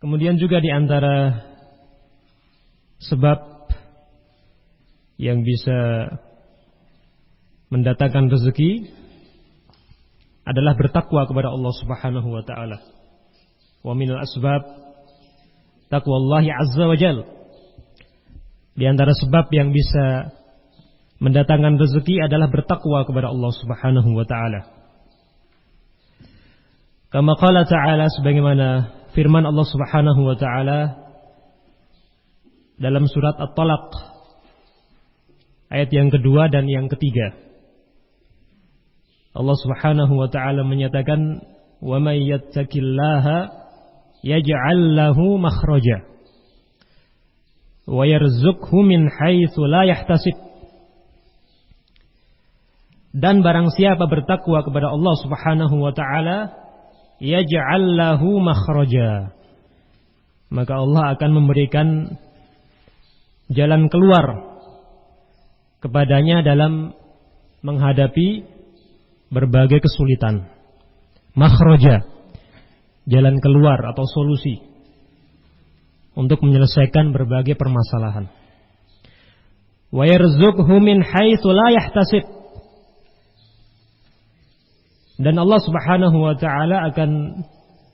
Kemudian juga di antara sebab yang bisa mendatangkan rezeki adalah bertakwa kepada Allah Subhanahu wa taala. Wa minal asbab taqwallahi azza wa jalla. Di antara sebab yang bisa mendatangkan rezeki adalah bertakwa kepada Allah Subhanahu wa taala. Kama qala ta'ala, sebagaimana firman Allah Subhanahu wa taala dalam surat At-Talaq ayat yang kedua dan yang ketiga. Allah Subhanahu wa taala menyatakan, "Wa may yattaqillaha yaj'al lahu makhraja wa yarzuqhu min haitsu la yahtasib." Dan barang siapa bertakwa kepada Allah Subhanahu wa taala, yaj'al lahu makhraja, maka Allah akan memberikan jalan keluar kepadanya dalam menghadapi berbagai kesulitan. Makhraja, jalan keluar atau solusi untuk menyelesaikan berbagai permasalahan. Wa yarzuqhu min haitsu la yahtasib. Dan Allah Subhanahu wa taala akan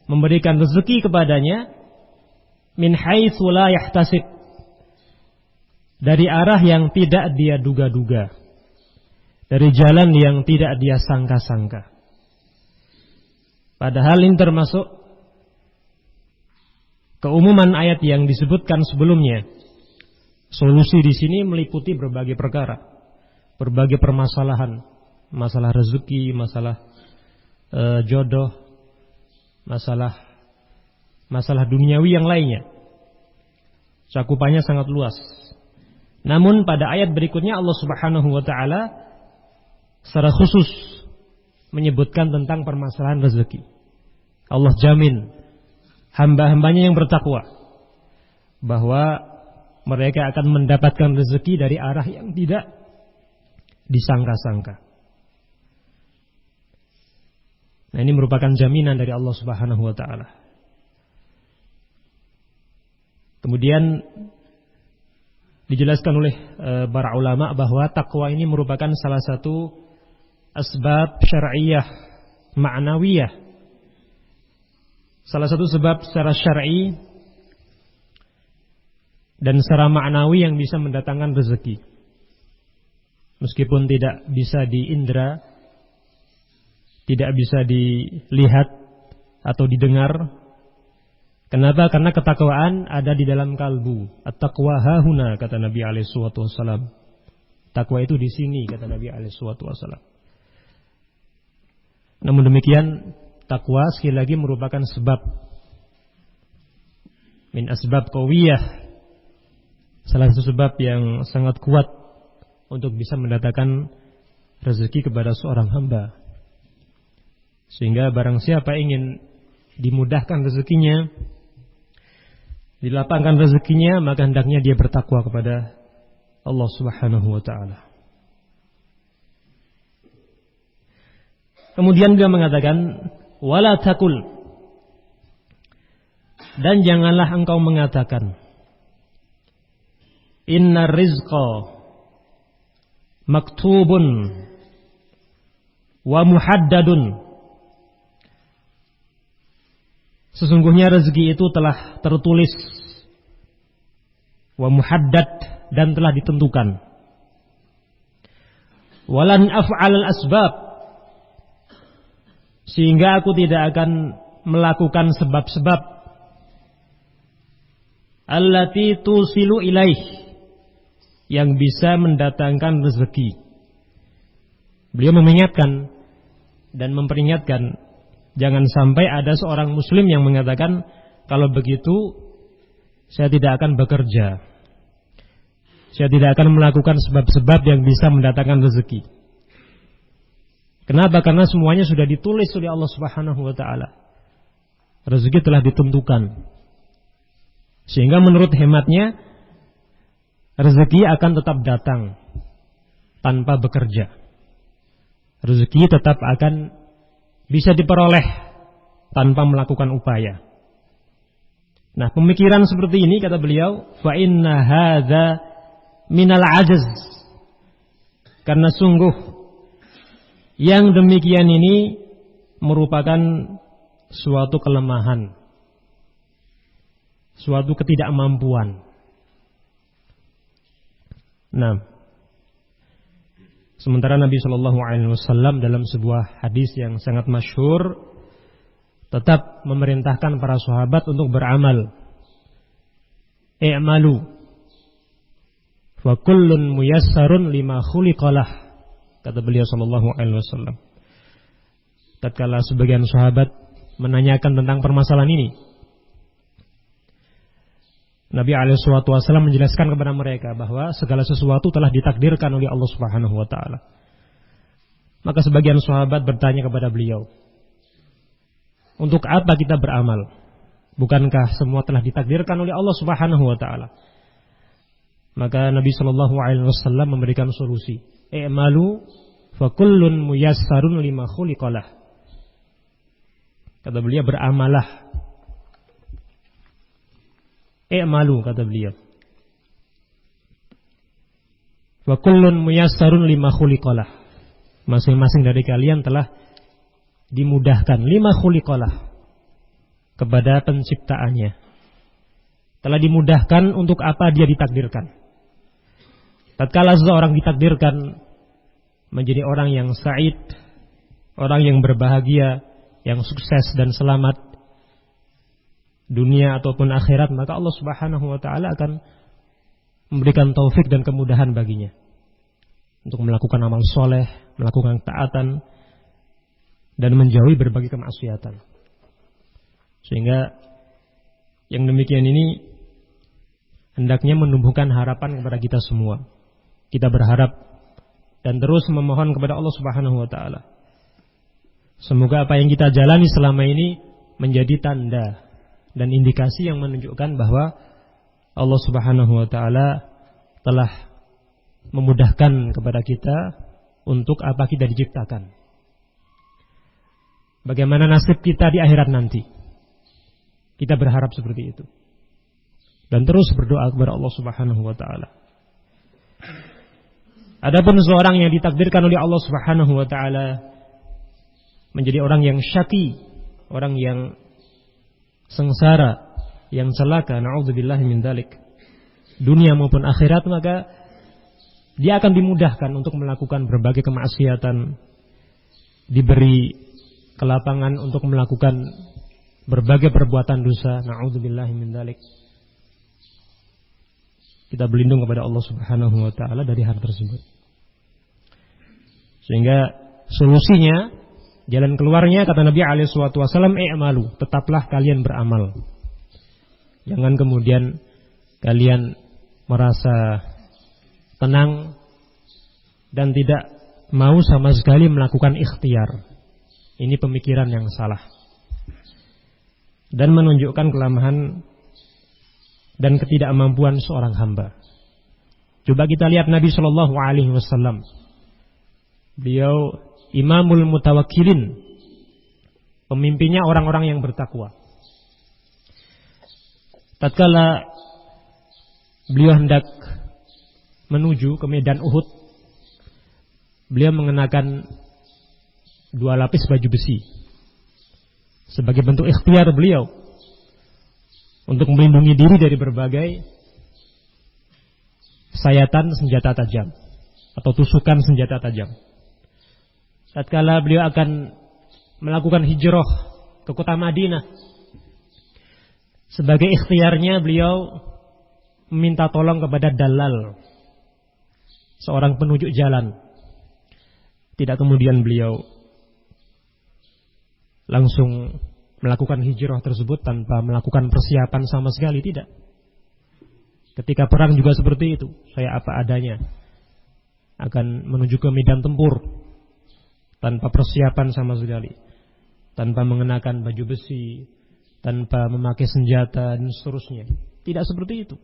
memberikan rezeki kepadanya min haitsu la yahtasib, dari arah yang tidak dia duga-duga, dari jalan yang tidak dia sangka-sangka. Padahal ini termasuk keumuman ayat yang disebutkan sebelumnya. Solusi di sini meliputi berbagai perkara, berbagai permasalahan, masalah rezeki, masalah jodoh, masalah duniawi yang lainnya. Cakupannya sangat luas. Namun pada ayat berikutnya Allah Subhanahu wa taala secara khusus menyebutkan tentang permasalahan rezeki. Allah jamin hamba-hambanya yang bertakwa bahwa mereka akan mendapatkan rezeki dari arah yang tidak disangka-sangka. Nah, ini merupakan jaminan dari Allah Subhanahu wa taala. Kemudian dijelaskan oleh para ulama bahwa takwa ini merupakan salah satu asbab syar'iyyah ma'nawiyah. Salah satu sebab secara syar'i dan secara ma'nawi yang bisa mendatangkan rezeki. Meskipun tidak bisa diindra, tidak bisa dilihat atau didengar. Kenapa? Karena ketakwaan ada di dalam kalbu. At-taqwa hahuna, kata Nabi alaihi wasallam. Takwa itu di sini, kata Nabi alaihi wasallam. Namun demikian, takwa sekali lagi merupakan sebab min asbab qawiyah, salah satu sebab yang sangat kuat untuk bisa mendatangkan rezeki kepada seorang hamba. Sehingga barang siapa ingin dimudahkan rezekinya, dilapangkan rezekinya, maka hendaknya dia bertakwa kepada Allah Subhanahu wa taala. Kemudian dia mengatakan, wala taqul, dan janganlah engkau mengatakan, inna rizqa maktubun wa muhaddadun. Sesungguhnya rezeki itu telah tertulis, wa muhaddad, dan telah ditentukan. Walan af'al al-asbab, sehingga aku tidak akan melakukan sebab-sebab allati tusilu ilaih, yang bisa mendatangkan rezeki. Beliau mengingatkan dan memperingatkan, jangan sampai ada seorang muslim yang mengatakan, kalau begitu saya tidak akan bekerja, saya tidak akan melakukan sebab-sebab yang bisa mendatangkan rezeki. Kenapa? Karena semuanya sudah ditulis oleh Allah Subhanahu wa taala. Rezeki telah ditentukan. Sehingga menurut hematnya, rezeki akan tetap datang tanpa bekerja. Rezeki tetap akan bisa diperoleh tanpa melakukan upaya. Nah, pemikiran seperti ini kata beliau, fa inna hadza minal ajaz. Karena sungguh yang demikian ini merupakan suatu kelemahan, suatu ketidakmampuan. Nah, sementara Nabi Shallallahu Alaihi Wasallam dalam sebuah hadis yang sangat masyhur tetap memerintahkan para sahabat untuk beramal. I'malu wa kullun muyassarun lima khuliqalah, kata beliau Shallallahu Alaihi Wasallam. Tatkala sebagian sahabat menanyakan tentang permasalahan ini, Nabi alaihi wasallam menjelaskan kepada mereka bahwa segala sesuatu telah ditakdirkan oleh Allah Subhanahu wa taala. Maka sebagian sahabat bertanya kepada beliau, untuk apa kita beramal? Bukankah semua telah ditakdirkan oleh Allah Subhanahu wa taala? Maka Nabi sallallahu alaihi wasallam memberikan solusi. I'malu fa kullun muyassarun lima khuliqalah. Kata beliau, beramalah. I'malu, kata beliau. Wa kullun muyassarun lima khuliqalah. Masing-masing dari kalian telah dimudahkan lima khuliqalah, kepada penciptaannya. Telah dimudahkan untuk apa dia ditakdirkan. Tatkala seseorang ditakdirkan menjadi orang yang sa'id, orang yang berbahagia, yang sukses dan selamat dunia ataupun akhirat, maka Allah Subhanahu wa taala akan memberikan taufik dan kemudahan baginya untuk melakukan amal soleh, melakukan taatan, dan menjauhi berbagai kemaksiatan. Sehingga yang demikian ini hendaknya menumbuhkan harapan kepada kita semua. Kita berharap dan terus memohon kepada Allah Subhanahu wa taala. Semoga apa yang kita jalani selama ini menjadi tanda dan indikasi yang menunjukkan bahwa Allah Subhanahu wa taala telah memudahkan kepada kita untuk apa kita diciptakan. Bagaimana nasib kita di akhirat nanti? Kita berharap seperti itu. Dan terus berdoa kepada Allah Subhanahu wa taala. Adapun seorang yang ditakdirkan oleh Allah Subhanahu wa taala menjadi orang yang syaqi, orang yang sengsara, yang celaka, na'udzubillahi min dzalik, dunia maupun akhirat, maka dia akan dimudahkan untuk melakukan berbagai kemaksiatan, diberi kelapangan untuk melakukan berbagai perbuatan dosa, na'udzubillahi min dzalik. Kita berlindung kepada Allah Subhanahu wa taala dari hal tersebut. Sehingga solusinya, jalan keluarnya, kata Nabi alaihi wasallam, i'malu, tetaplah kalian beramal. Jangan kemudian kalian merasa tenang dan tidak mau sama sekali melakukan ikhtiar. Ini pemikiran yang salah dan menunjukkan kelemahan dan ketidakmampuan seorang hamba. Coba kita lihat Nabi Shallallahu Alaihi Wasallam. Beliau imamul mutawakkilin, pemimpinnya orang-orang yang bertakwa. Tatkala beliau hendak menuju ke medan Uhud, beliau mengenakan 2 lapis baju besi sebagai bentuk ikhtiar beliau untuk melindungi diri dari berbagai sayatan senjata tajam atau tusukan senjata tajam. Tatkala beliau akan melakukan hijrah ke kota Madinah, sebagai ikhtiarnya beliau meminta tolong kepada dalal, seorang penunjuk jalan. Tidak kemudian beliau langsung melakukan hijrah tersebut tanpa melakukan persiapan sama sekali, tidak. Ketika perang juga seperti itu, saya apa adanya akan menuju ke medan tempur tanpa persiapan sama sekali, tanpa mengenakan baju besi, tanpa memakai senjata dan seterusnya. Tidak seperti itu.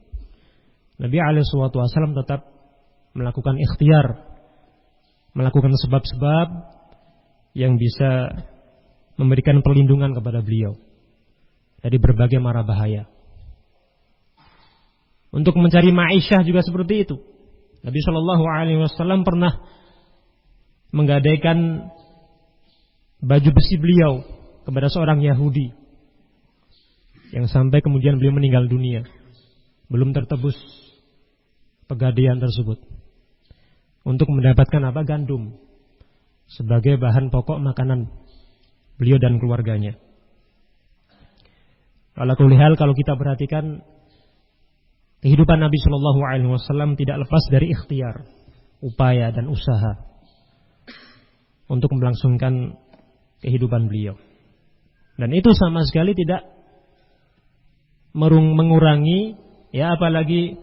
Nabi alaihi wasallam tetap melakukan ikhtiar, melakukan sebab-sebab yang bisa memberikan perlindungan kepada beliau dari berbagai mara bahaya. Untuk mencari ma'isyah juga seperti itu. Nabi Shallallahu Alaihi Wasallam pernah menggadaikan baju besi beliau kepada seorang Yahudi yang sampai kemudian beliau meninggal dunia, belum tertebus pegadaian tersebut, untuk mendapatkan apa? Gandum sebagai bahan pokok makanan beliau dan keluarganya. Kalau kita perhatikan kehidupan Nabi Shallallahu Alaihi Wasallam tidak lepas dari ikhtiar, upaya dan usaha untuk melangsungkan kehidupan beliau. Dan itu sama sekali tidak mengurangi, ya apalagi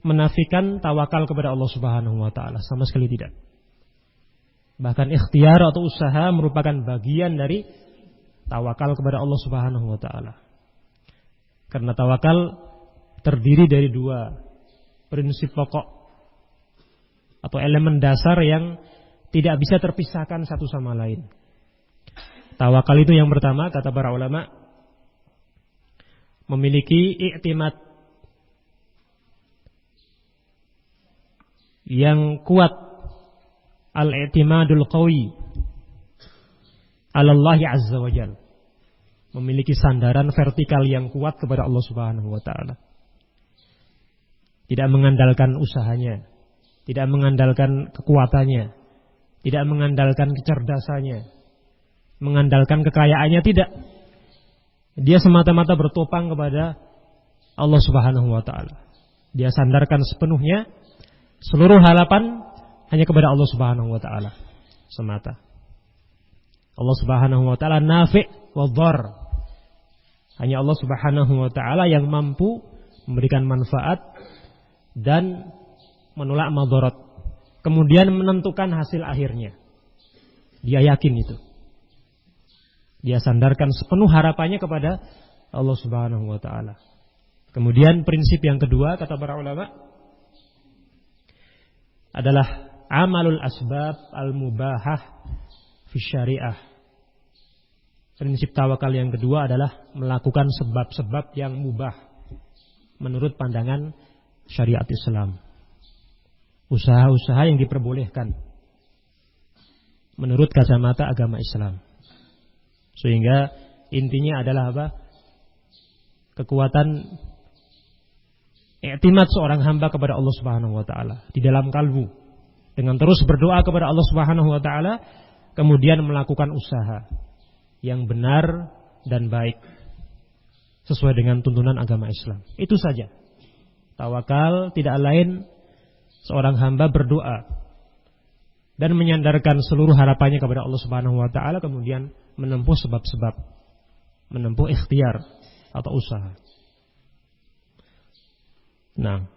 menafikan tawakal kepada Allah Subhanahu wa taala, sama sekali tidak. Bahkan ikhtiar atau usaha merupakan bagian dari tawakal kepada Allah Subhanahu wa taala. Karena tawakal terdiri dari dua prinsip pokok atau elemen dasar yang tidak bisa terpisahkan satu sama lain. Tawakal itu yang pertama, kata para ulama, memiliki i'timad yang kuat, al-i'timadul qawi 'ala Allah azza wa jalla, memiliki sandaran vertikal yang kuat kepada Allah Subhanahu wa taala. Tidak mengandalkan usahanya, tidak mengandalkan kekuatannya, tidak mengandalkan kecerdasannya, mengandalkan kekayaannya, tidak. Dia semata-mata bertopang kepada Allah Subhanahu wa taala. Dia sandarkan sepenuhnya seluruh harapan hanya kepada Allah Subhanahu wa taala semata. Allah Subhanahu wa taala nafi' wa dhar. Hanya Allah Subhanahu wa taala yang mampu memberikan manfaat dan menolak madarat, kemudian menentukan hasil akhirnya. Dia yakin itu. Dia sandarkan sepenuh harapannya kepada Allah Subhanahu wa taala. Kemudian prinsip yang kedua, kata para ulama, adalah amalul asbab al-mubahah fi syariah. Prinsip tawakal yang kedua adalah melakukan sebab-sebab yang mubah menurut pandangan syariat Islam. Usaha-usaha yang diperbolehkan menurut kacamata agama Islam. Sehingga intinya adalah apa? Kekuatan i'timad seorang hamba kepada Allah Subhanahu wa taala di dalam kalbu, dengan terus berdoa kepada Allah Subhanahu wa taala, kemudian melakukan usaha yang benar dan baik sesuai dengan tuntunan agama Islam. Itu saja. Tawakal tidak lain seorang hamba berdoa dan menyandarkan seluruh harapannya kepada Allah Subhanahu wa taala, kemudian menempuh sebab-sebab, menempuh ikhtiar atau usaha. Nah,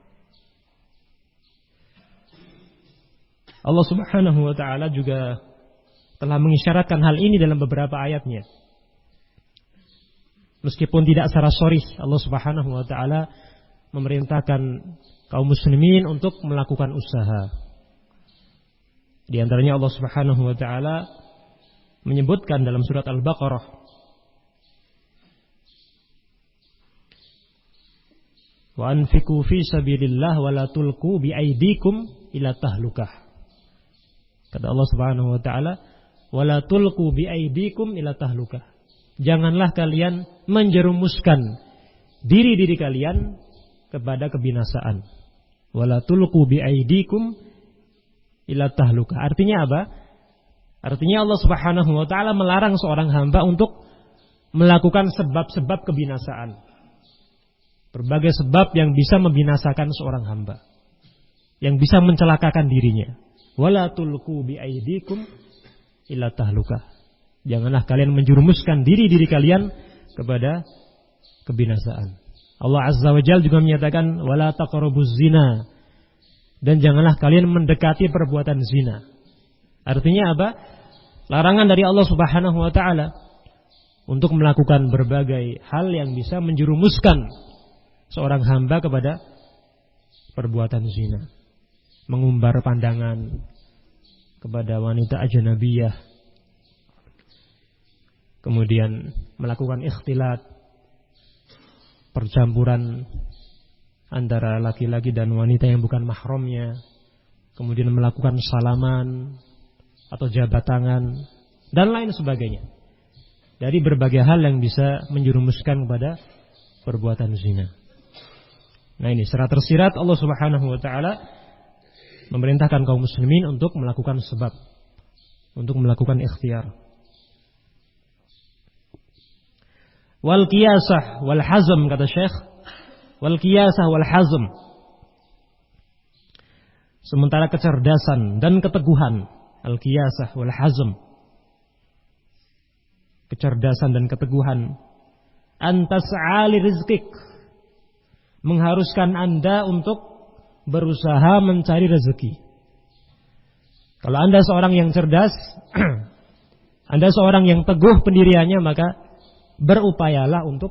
Allah Subhanahu wa taala juga telah mengisyaratkan hal ini dalam beberapa ayatnya. Meskipun tidak secara sharih, Allah Subhanahu wa taala memerintahkan kaum muslimin untuk melakukan usaha. Di antaranya Allah Subhanahu wa taala menyebutkan dalam surat Al-Baqarah, wa anfiqu fi sabilillah wa la tulqu bi aydikum ila tahlukah. Kata Allah Subhanahu wa taala, wa la tulqu bi aydikum ila tahlukah. Janganlah kalian menjerumuskan diri-diri kalian kepada kebinasaan. Wa la tulqu bi aydikum ila tahlukah. Artinya apa? Artinya Allah Subhanahu wa taala melarang seorang hamba untuk melakukan sebab-sebab kebinasaan. Berbagai sebab yang bisa membinasakan seorang hamba, yang bisa mencelakakan dirinya. Wala tulqu bi aydikum ila tahlukah. Janganlah kalian menjerumuskan diri-diri kalian kepada kebinasaan. Allah Azza wa Jalla juga menyatakan wala taqrabuz zina, dan janganlah kalian mendekati perbuatan zina. Artinya apa? Larangan dari Allah Subhanahu wa taala untuk melakukan berbagai hal yang bisa menjerumuskan seorang hamba kepada perbuatan zina. Mengumbar pandangan kepada wanita ajnabiyah, kemudian melakukan ikhtilat, percampuran antara laki-laki dan wanita yang bukan mahramnya, kemudian melakukan salaman atau jabat tangan dan lain sebagainya. Dari berbagai hal yang bisa menjerumuskan kepada perbuatan zina. Nah ini secara tersirat Allah Subhanahu wa taala memerintahkan kaum muslimin untuk melakukan sebab, untuk melakukan ikhtiar. Wal qiyasah wal hazm, kata Syekh, wal qiyasah wal hazm. Sementara kecerdasan dan keteguhan, al qiyasah wal hazm, kecerdasan dan keteguhan, antas'ali rizqik, mengharuskan Anda untuk berusaha mencari rezeki. Kalau Anda seorang yang cerdas, Anda seorang yang teguh pendiriannya, maka berupayalah untuk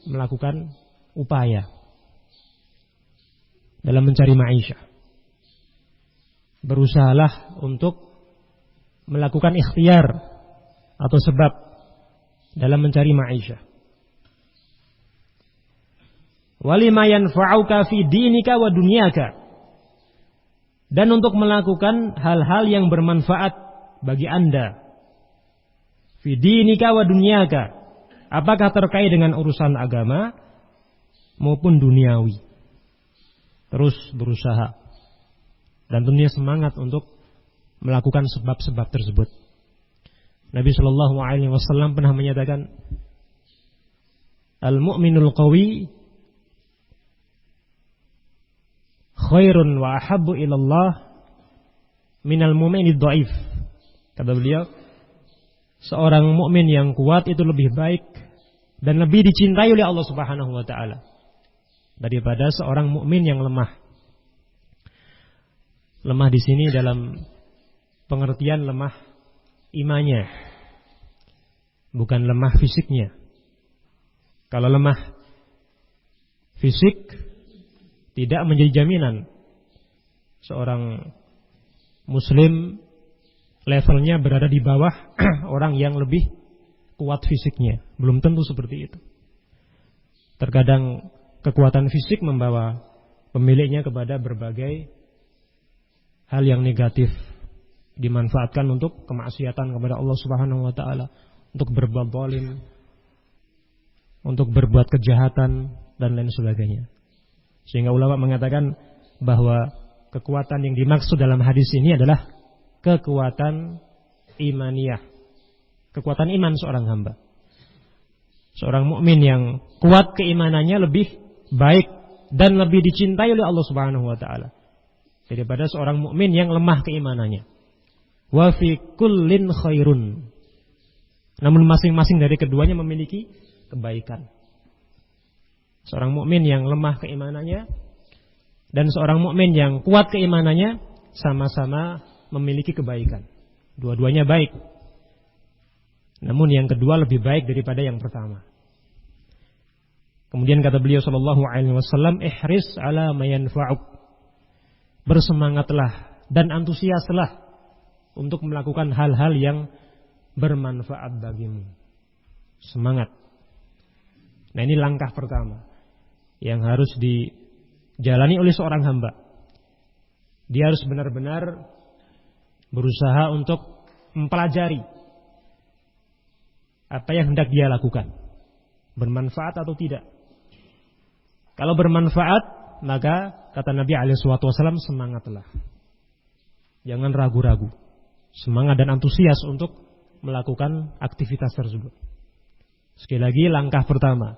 melakukan upaya dalam mencari ma'isyah. Berusahalah untuk melakukan ikhtiar atau sebab dalam mencari ma'isyah. Walima yanfa'uka fi dinika wa dunyaka, dan untuk melakukan hal-hal yang bermanfaat bagi Anda. Fi dinika wa dunyaka, apakah terkait dengan urusan agama maupun duniawi. Terus berusaha dan tentunya semangat untuk melakukan sebab-sebab tersebut. Nabi sallallahu alaihi wasallam pernah menyatakan, al-mu'minul qawi khairun wa ahabbu ilallah minal mu'minid dhaif. Kata beliau, seorang mukmin yang kuat itu lebih baik dan lebih dicintai oleh Allah Subhanahu wa taala daripada seorang mukmin yang lemah. Lemah di sini dalam pengertian lemah imannya, bukan lemah fisiknya. Kalau lemah fisik tidak menjadi jaminan seorang muslim levelnya berada di bawah orang yang lebih kuat fisiknya. Belum tentu seperti itu. Terkadang kekuatan fisik membawa pemiliknya kepada berbagai hal yang negatif, dimanfaatkan untuk kemaksiatan kepada Allah Subhanahu wa taala, untuk berbuat zalim, untuk berbuat kejahatan dan lain sebagainya. Sehingga ulama mengatakan bahwa kekuatan yang dimaksud dalam hadis ini adalah kekuatan imaniyah, kekuatan iman seorang hamba. Seorang mukmin yang kuat keimanannya lebih baik dan lebih dicintai oleh Allah Subhanahu wa taala daripada seorang mukmin yang lemah keimanannya. Wa fi kullin khairun. Namun masing-masing dari keduanya memiliki kebaikan. Seorang mukmin yang lemah keimanannya dan seorang mukmin yang kuat keimanannya sama-sama memiliki kebaikan. Dua-duanya baik. Namun yang kedua lebih baik daripada yang pertama. Kemudian kata beliau sallallahu alaihi wasallam, ihris ala ma yanfa'uk. Bersemangatlah dan antusiaslah untuk melakukan hal-hal yang bermanfaat bagimu. Semangat. Nah, ini langkah pertama yang harus dijalani oleh seorang hamba. Dia harus benar-benar berusaha untuk mempelajari apa yang hendak dia lakukan, bermanfaat atau tidak. Kalau bermanfaat, maka kata Nabi SAW, semangatlah, jangan ragu-ragu, semangat dan antusias untuk melakukan aktivitas tersebut. Sekali lagi, langkah pertama,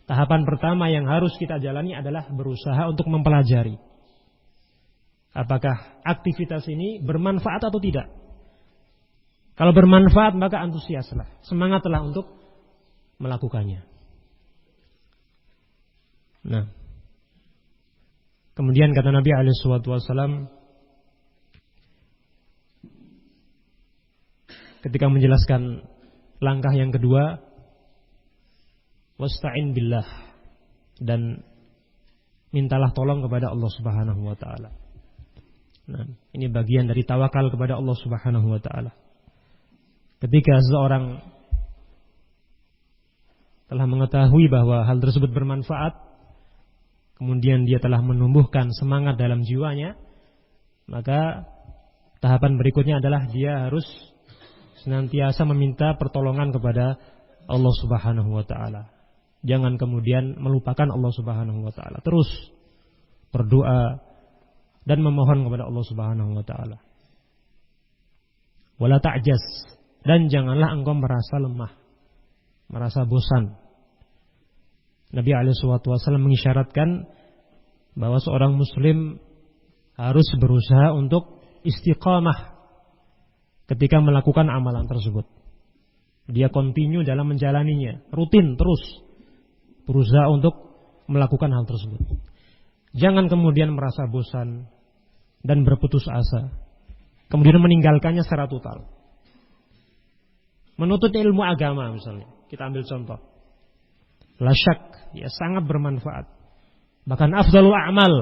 tahapan pertama yang harus kita jalani adalah berusaha untuk mempelajari apakah aktivitas ini bermanfaat atau tidak. Kalau bermanfaat, maka antusiaslah, semangatlah untuk melakukannya. Nah, kemudian kata Nabi SAW ketika menjelaskan langkah yang kedua, wasta'in billah, dan mintalah tolong kepada Allah Subhanahu wa taala. Nah, ini bagian dari tawakal kepada Allah Subhanahu wa taala. Ketika seseorang telah mengetahui bahwa hal tersebut bermanfaat, kemudian dia telah menumbuhkan semangat dalam jiwanya, maka tahapan berikutnya adalah dia harus senantiasa meminta pertolongan kepada Allah Subhanahu wa taala. Jangan kemudian melupakan Allah Subhanahu wa taala. Terus berdoa dan memohon kepada Allah Subhanahu wa taala. Wala ta'jaz, dan janganlah engkau merasa lemah, merasa bosan. Nabi SAW mengisyaratkan bahwa seorang muslim harus berusaha untuk istiqamah ketika melakukan amalan tersebut. Dia continue dalam menjalaninya, rutin terus berusaha untuk melakukan hal tersebut. Jangan kemudian merasa bosan dan berputus asa, kemudian meninggalkannya secara total. Menuntut ilmu agama misalnya, kita ambil contoh. La syak, ya sangat bermanfaat. Bahkan afdalul a'mal,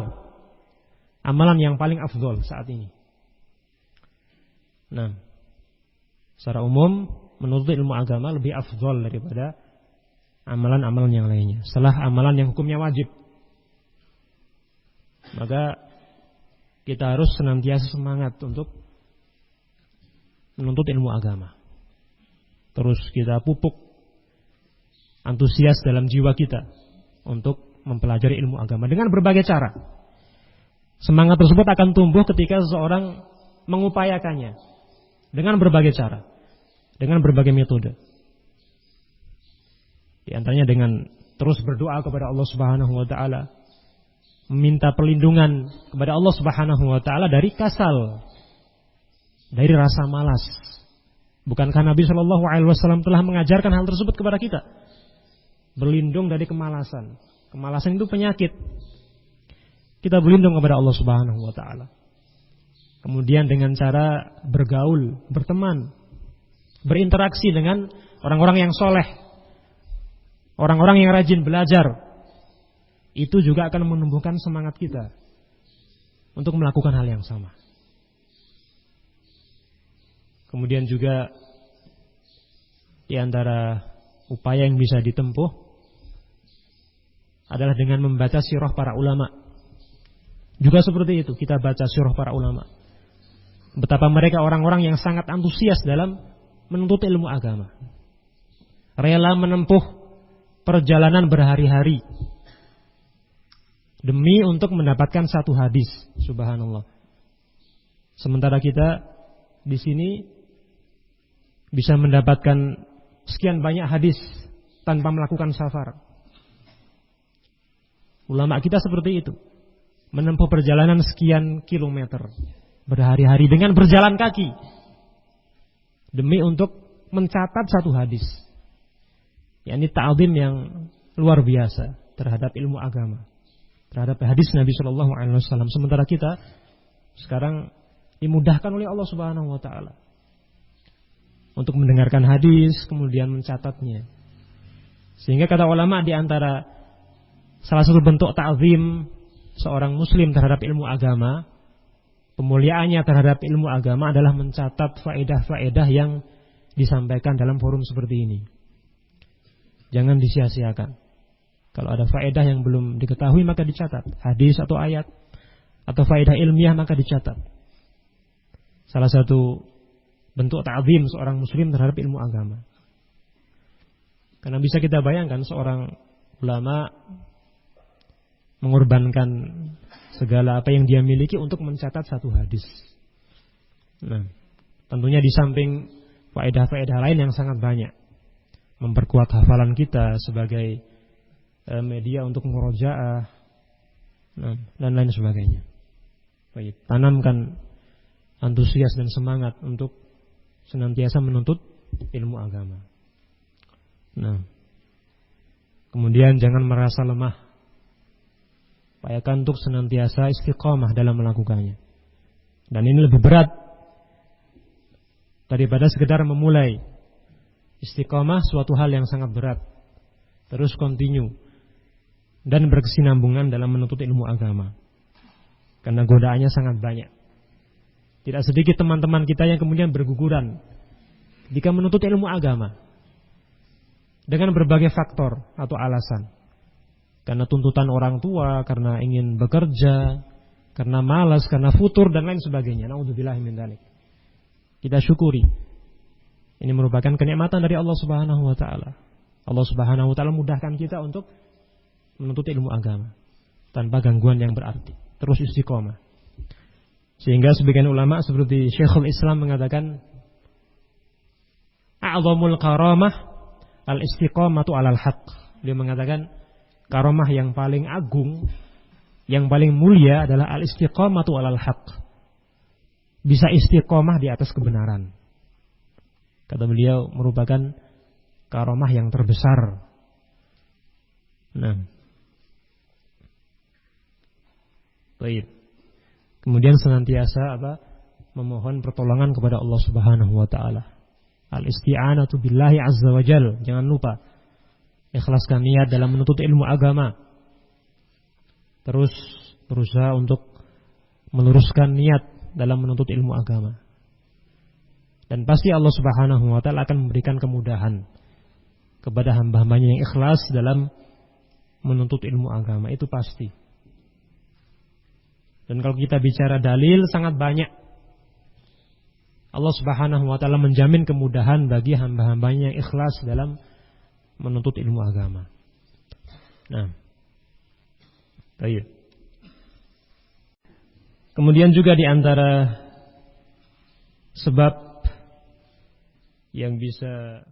amalan yang paling afdal saat ini. Nah, secara umum menuntut ilmu agama lebih afdal daripada amalan-amalan yang lainnya. Setelah amalan yang hukumnya wajib, maka kita harus senantiasa semangat untuk menuntut ilmu agama. Terus kita pupuk antusias dalam jiwa kita untuk mempelajari ilmu agama dengan berbagai cara. Semangat tersebut akan tumbuh ketika seseorang mengupayakannya dengan berbagai cara, dengan berbagai metode. Di antaranya dengan terus berdoa kepada Allah Subhanahu wa taala, meminta perlindungan kepada Allah Subhanahu wa taala dari kasal, dari rasa malas. Bukankah Nabi Shallallahu alaihi wasallam telah mengajarkan hal tersebut kepada kita? Berlindung dari kemalasan. Kemalasan itu penyakit. Kita berlindung kepada Allah Subhanahu wa taala. Kemudian dengan cara bergaul, berteman, berinteraksi dengan orang-orang yang soleh, orang-orang yang rajin belajar, itu juga akan menumbuhkan semangat kita untuk melakukan hal yang sama. Kemudian juga di antara upaya yang bisa ditempuh adalah dengan membaca sirah para ulama. Juga seperti itu, kita baca sirah para ulama. Betapa mereka orang-orang yang sangat antusias dalam menuntut ilmu agama. Rela menempuh perjalanan berhari-hari demi untuk mendapatkan satu hadis. Subhanallah. Sementara kita di sini bisa mendapatkan sekian banyak hadis tanpa melakukan safar. Ulama kita seperti itu, menempuh perjalanan sekian kilometer berhari-hari dengan berjalan kaki demi untuk mencatat satu hadis. yakni ta'zim yang luar biasa terhadap ilmu agama, terhadap hadis Nabi Shallallahu Alaihi Wasallam. Sementara kita sekarang dimudahkan oleh Allah Subhanahu Wa Taala untuk mendengarkan hadis, kemudian mencatatnya. Sehingga kata ulama, di antara salah satu bentuk ta'zim seorang muslim terhadap ilmu agama, pemuliaannya terhadap ilmu agama adalah mencatat faedah-faedah yang disampaikan dalam forum seperti ini. Jangan disia-siakan. Kalau ada faedah yang belum diketahui maka dicatat, hadis atau ayat atau faedah ilmiah maka dicatat. Salah satu bentuk ta'zim seorang muslim terhadap ilmu agama. Karena bisa kita bayangkan seorang ulama mengorbankan segala apa yang dia miliki untuk mencatat satu hadis. Nah, tentunya di samping faedah-faedah lain yang sangat banyak, memperkuat hafalan kita sebagai media untuk murojaah, dan lain sebagainya. Baik, tanamkan antusias dan semangat untuk senantiasa menuntut ilmu agama. Nah, kemudian jangan merasa lemah. Upayakan untuk senantiasa istiqomah dalam melakukannya. Dan ini lebih berat daripada sekedar memulai. Istiqomah suatu hal yang sangat berat. Terus continue dan berkesinambungan dalam menuntut ilmu agama. Karena godaannya sangat banyak. Tidak sedikit teman-teman kita yang kemudian berguguran jika menuntut ilmu agama dengan berbagai faktor atau alasan. karena tuntutan orang tua, karena ingin bekerja, karena malas, karena futur dan lain sebagainya. Naudzubillahi min dzalik. Kita syukuri. Ini merupakan kenikmatan dari Allah Subhanahu wa taala. Allah Subhanahu wa taala mudahkan kita untuk menuntut ilmu agama tanpa gangguan yang berarti. Terus istiqomah. Sehingga sebagian ulama seperti Syekhul Islam mengatakan a'zamul karamah al-istiqamatu 'alal haqq. Dia mengatakan karamah yang paling agung, yang paling mulia adalah al-istiqamatu 'alal haqq. Bisa istiqomah di atas kebenaran. Kata beliau merupakan karamah yang terbesar. Nah. Baik. Kemudian senantiasa memohon pertolongan kepada Allah Subhanahu wa taala. Al-isti'anatu billahi azza wa jal. Jangan lupa ikhlaskan niat dalam menuntut ilmu agama. Terus berusaha untuk meluruskan niat dalam menuntut ilmu agama. Dan pasti Allah Subhanahu wa taala akan memberikan kemudahan kepada hamba-hambanya yang ikhlas dalam menuntut ilmu agama, itu pasti. Dan kalau kita bicara dalil sangat banyak. Allah Subhanahu wa taala menjamin kemudahan bagi hamba-hambanya yang ikhlas dalam menuntut ilmu agama. Nah. Baik. Kemudian juga di antara sebab yang bisa